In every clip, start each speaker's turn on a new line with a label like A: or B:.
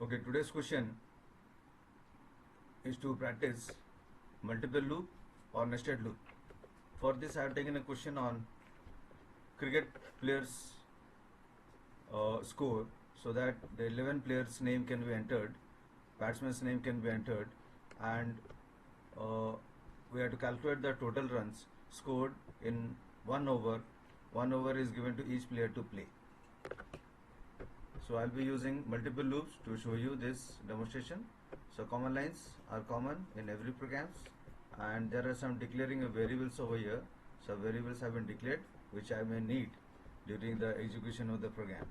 A: Okay, today's question is to practice multiple loop or nested loop. For this, I have taken a question on cricket players' score, so that the 11 players' name can be entered, batsman's name can be entered, and uh, we have to calculate the total runs scored in 1 over. 1 over is given to each player to play. So I'll be using multiple loops to show you this demonstration. So command lines are common in every programs, and there are some declaring of variables over here. So variables have been declared which I may need during the execution of the program.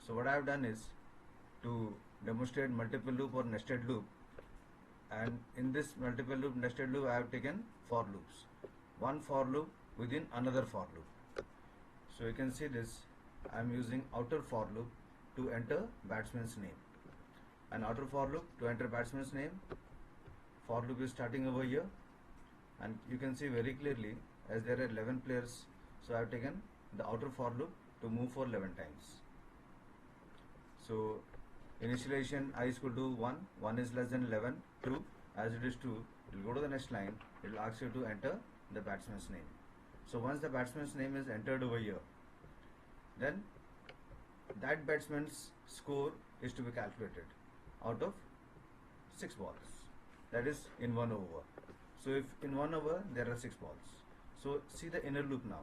A: So what I have done is to demonstrate multiple loop or nested loop, and in this multiple loop nested loop I have taken for loops, one for loop within another for loop. So you can see this, I am using outer for loop to enter batsman's name, and outer for loop to enter batsman's name. For loop is starting over here, and you can see very clearly as there are 11 players, so I have taken the outer for loop to move for 11 times. So initialization I is equal to 1, 1 is less than 11, true. As it is true, it will go to the next line, it will ask you to enter the batsman's name. So once the batsman's name is entered over here, then that batsman's score is to be calculated out of 6 balls, that is in 1 over. So if in 1 over there are 6 balls, so see the inner loop now.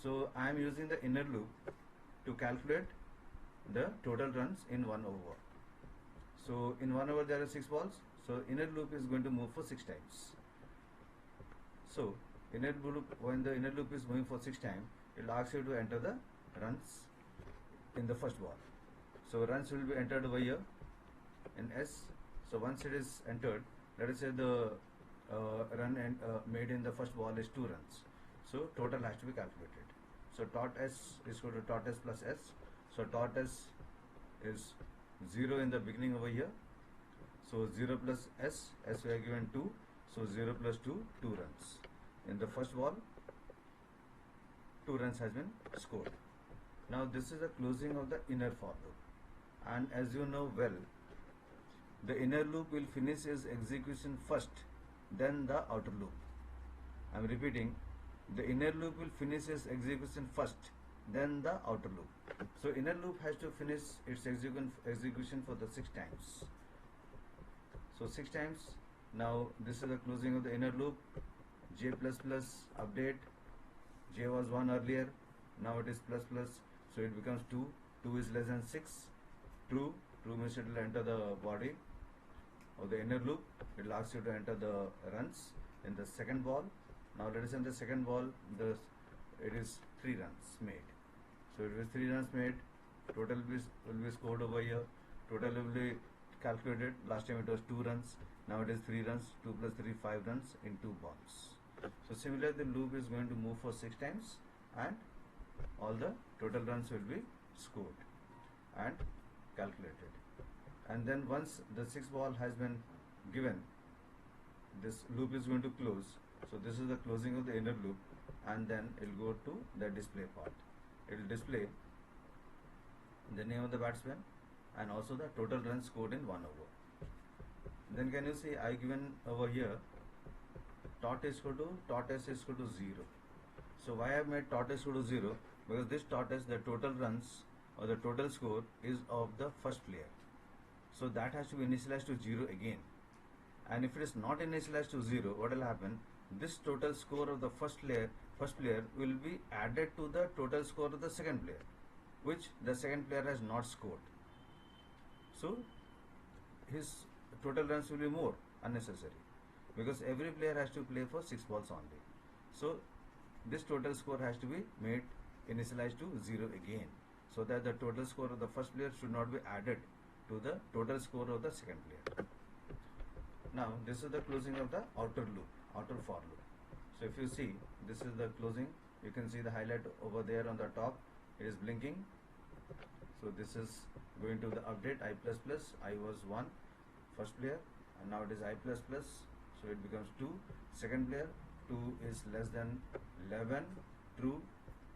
A: So I am using the inner loop to calculate the total runs in 1 over. So in 1 over there are 6 balls, so inner loop is going to move for 6 times. So inner loop, when the inner loop is moving for 6 times, it will ask you to enter the runs in the first ball. So runs will be entered over here in S. So once it is entered, let us say the run made in the first ball is 2 runs. So total has to be calculated. So tot S is equal to tot S plus S. So tot S is 0 in the beginning over here. So 0 plus S, S we are given 2. So 0 plus 2, 2 runs. In the first ball, 2 runs has been scored. Now this is the closing of the inner for loop, and as you know well, the inner loop will finish its execution first, then the outer loop. I am repeating, the inner loop will finish its execution first, then the outer loop. So inner loop has to finish its execution for the 6 times. So 6 times. Now this is the closing of the inner loop. J plus plus update. J was 1 earlier, now it is plus plus, so it becomes 2. 2 is less than 6. True. True means it will enter the body of the inner loop. It will ask you to enter the runs in the second ball. Now let us say in the second ball, it is 3 runs made. So it is 3 runs made. Total will be scored over here. Total will be calculated. Last time it was 2 runs. Now it is 3 runs. 2 plus 3, 5 runs in 2 balls. So similarly, the loop is going to move for 6 times, and all the total runs will be scored and calculated. And then once the 6th ball has been given, this loop is going to close. So this is the closing of the inner loop, and then it will go to the display part. It will display the name of the batsman and also the total runs scored in 1 over. Then can you see I given over here tot is equal to tot S is equal to 0. So why I have made tot S equal to 0? Because this tot S, the total runs or the total score is of the first player. So that has to be initialized to 0 again. And if it is not initialized to 0, what will happen? This total score of the first player will be added to the total score of the second player, which the second player has not scored. So his total runs will be more unnecessary, because every player has to play for 6 balls only. So this total score has to be made initialized to 0 again, so that the total score of the first player should not be added to the total score of the second player. Now this is the closing of the outer loop, outer for loop. So if you see, this is the closing. You can see the highlight over there on the top. It is blinking. So this is going to the update. I plus plus, I was 1 first player, and now it is I plus plus, so it becomes 2 second player. 2 is less than 11, true.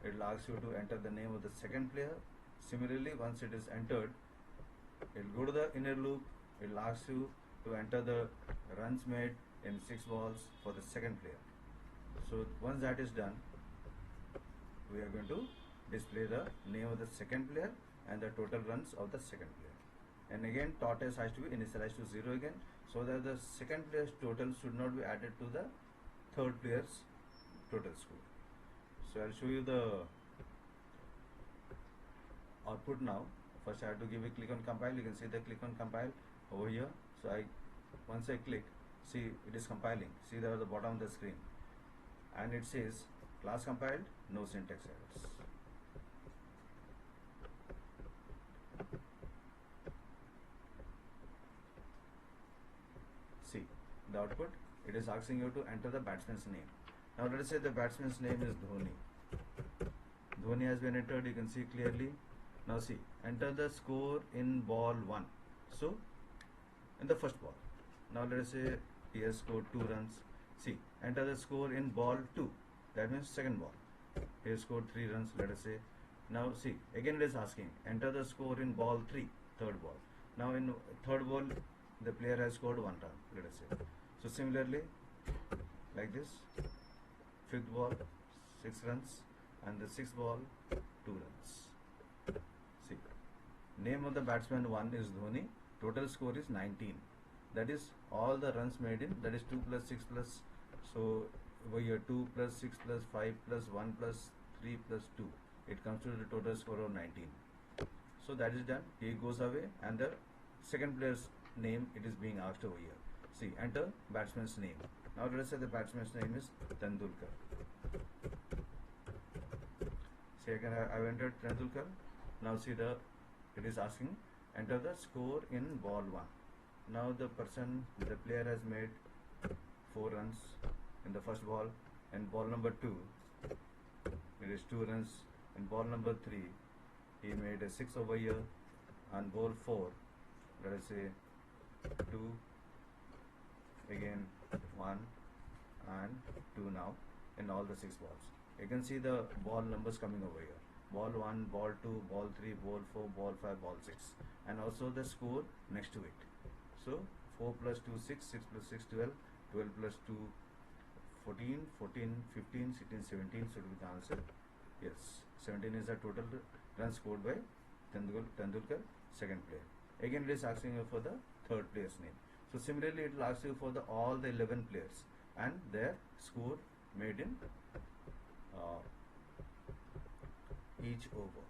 A: It will ask you to enter the name of the second player. Similarly, once it is entered, It will go to the inner loop. It will ask you to enter the runs made in 6 balls for the second player. So once that is done, we are going to display the name of the second player and the total runs of the second player. And again, tortoise has to be initialized to 0 again, so that the second player's total should not be added to the third player's total score. So I'll show you the output now. First I have to give a click on compile. You can see the click on compile over here. So once I click, see it is compiling. See there at the bottom of the screen, and it says class compiled, no syntax errors. See the output. It is asking you to enter the batsman's name. Now let us say the batsman's name is Dhoni. Dhoni has been entered. You can see clearly. Now see, enter the score in ball 1. So in the first ball. Now let us say he has scored 2 runs. See, enter the score in ball 2. That means second ball. He has scored 3 runs, let us say. Now see, again it is asking, enter the score in ball 3, third ball. Now in third ball, the player has scored 1 run, let us say. So similarly, like this, fifth ball, 6 runs, and the sixth ball, 2 runs. See, name of the batsman 1 is Dhoni, total score is 19. That is all the runs made in, that is 2 plus 6 plus, so over here 2 plus 6 plus 5 plus 1 plus 3 plus 2. It comes to the total score of 19. So that is done. He goes away, and the second player's name it is being asked over here. See, enter batsman's name. Now let us say the batsman's name is Tendulkar. See, again I have entered Tendulkar. Now see it is asking enter the score in ball 1. Now the player has made 4 runs in the first ball. In ball number 2, it is 2 runs. In ball number 3, he made a 6 over here. On ball 4, let us say 2, again 1 and 2 now in all the 6 balls. You can see the ball numbers coming over here. Ball 1, ball 2, ball 3, ball 4, ball 5, ball 6, and also the score next to it. So 4 plus 2, 6, 6 plus 6, 12, 12 plus 2, 14, 14, 15, 16, 17 should be the answer. Yes, 17 is the total run scored by Tendulkar, second player. Again, it is asking you for the third player's name. So similarly, it will ask you for all the 11 players and their score made in each over.